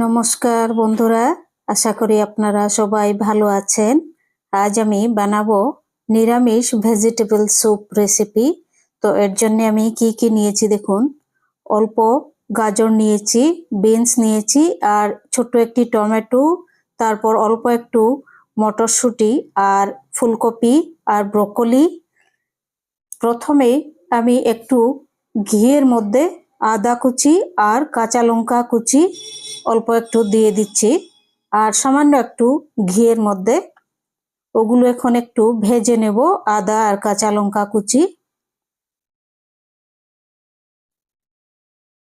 নমস্কার বন্ধুরা, আশা করি আপনারা সবাই ভালো আছেন। আজ আমি বানাবো নিরামিষ ভেজিটেবল স্যুপ রেসিপি। তো এর জন্য আমি কি নিয়েছি দেখুন। অল্প গাজর নিয়েছি, বিনস নিয়েছি, আর ছোট্ট একটি টমেটো, তারপর অল্প একটু মটরশুঁটি আর ফুলকপি আর ব্রোকলি। প্রথমে আমি একটু ঘিয়ের মধ্যে আদা কুচি আর কাঁচা লঙ্কা কুচি অল্প একটু দিয়ে দিচ্ছি, আর সামান্য একটু ঘিয়ের মধ্যে ওগুলো এখন একটু ভেজে নেব। আদা আর কাঁচা লঙ্কা কুচি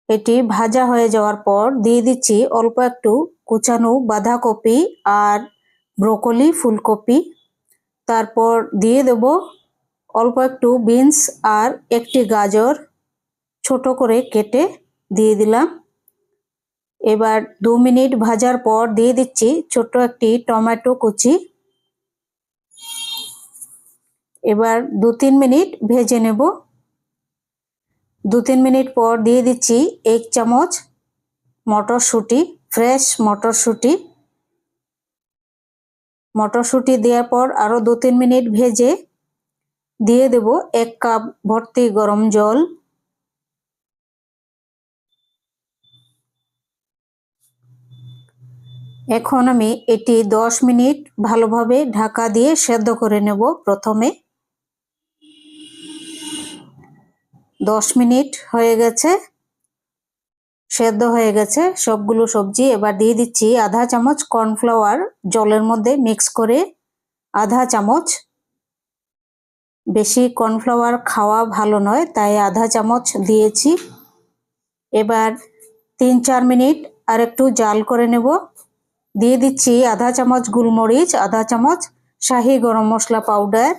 এটি ভাজা হয়ে যাওয়ার পর দিয়ে দিচ্ছি অল্প একটু কুচানো বাঁধাকপি আর ব্রোকলি ফুলকপি। তারপর দিয়ে দেব অল্প একটু বিনস আর একটি গাজর ছোট করে কেটে দিয়ে দিলাম। এবার 2 মিনিট ভাজার পর দিয়ে দিচ্ছি ছোট্ট একটি টমেটো কুচি। এবার 2-3 মিনিট ভেজে নেব। 2-3 মিনিট পর দিয়ে দিচ্ছি 1 চামচ মটরশুঁটি, ফ্রেশ মটরশুঁটি। মটরশুঁটি দেওয়ার পর আরও 2-3 মিনিট ভেজে দিয়ে দেব 1 কাপ ভর্তি গরম জল। এখন আমি এটি 10 মিনিট ভালোভাবে ঢাকা দিয়ে সেদ্ধ করে নেব। প্রথমে 10 মিনিট হয়ে গেছে, সেদ্ধ হয়ে গেছে সবগুলো সবজি। এবার দিয়ে দিচ্ছি আধা চামচ কর্নফ্লাওয়ার জলের মধ্যে মিক্স করে, আধা চামচ। বেশি কর্নফ্লাওয়ার খাওয়া ভালো নয়, তাই আধা চামচ দিয়েছি। এবার 3-4 মিনিট আর একটু জাল করে নেব। দিয়ে দিচ্ছি আধা চামচ গোলমরিচ, আধা চামচ শাহি গরম মশলা পাউডার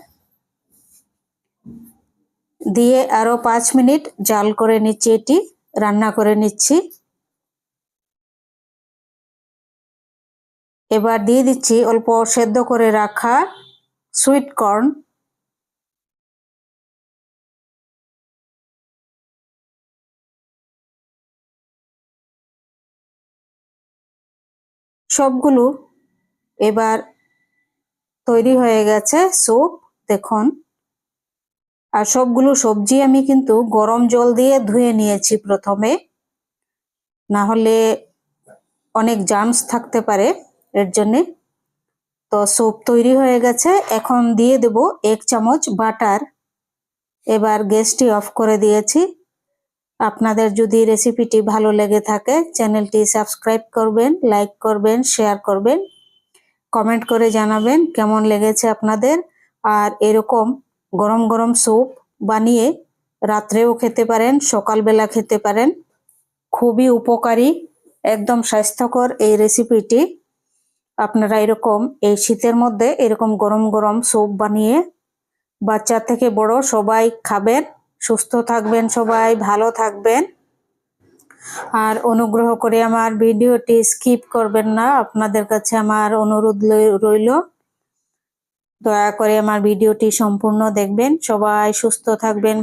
দিয়ে আরও 5 মিনিট জাল করে নিচ্ছি, এটি রান্না করে নিচ্ছি। এবার দিয়ে দিচ্ছি অল্প সেদ্ধ করে রাখা সুইট কর্ন। সবগুলো এবার তৈরি হয়ে গেছে স্যুপ, দেখুন। আর সবগুলো সবজি আমি কিন্তু গরম জল দিয়ে ধুয়ে নিয়েছি প্রথমে, না হলে অনেক জার্মস থাকতে পারে, এর জন্যে। তো স্যুপ তৈরি হয়ে গেছে। এখন দিয়ে দেব 1 চামচ বাটার। এবার গ্যাসটি অফ করে দিয়েছি। আপনাদের যদি রেসিপিটি ভালো লেগে থাকে চ্যানেলটি সাবস্ক্রাইব করবেন, লাইক করবেন, শেয়ার করবেন, কমেন্ট করে জানাবেন কেমন লেগেছে আপনাদের। আর এরকম গরম গরম স্যুপ বানিয়ে রাত্রেও খেতে পারেন, সকালবেলা খেতে পারেন। খুবই উপকারী, একদম স্বাস্থ্যকর এই রেসিপিটি। আপনারা এরকম এই শীতের মধ্যে এরকম গরম গরম স্যুপ বানিয়ে বাচ্চা থেকে বড় সবাই খাবেন। সুস্থ থাকবেন, সবাই ভালো থাকবেন। আর অনুগ্রহ করে আমার ভিডিওটি স্কিপ করবেন না, আপনাদের কাছে আমার অনুরোধ রইল। দয়া করে আমার ভিডিওটি সম্পূর্ণ দেখবেন। সবাই সুস্থ থাকবেন।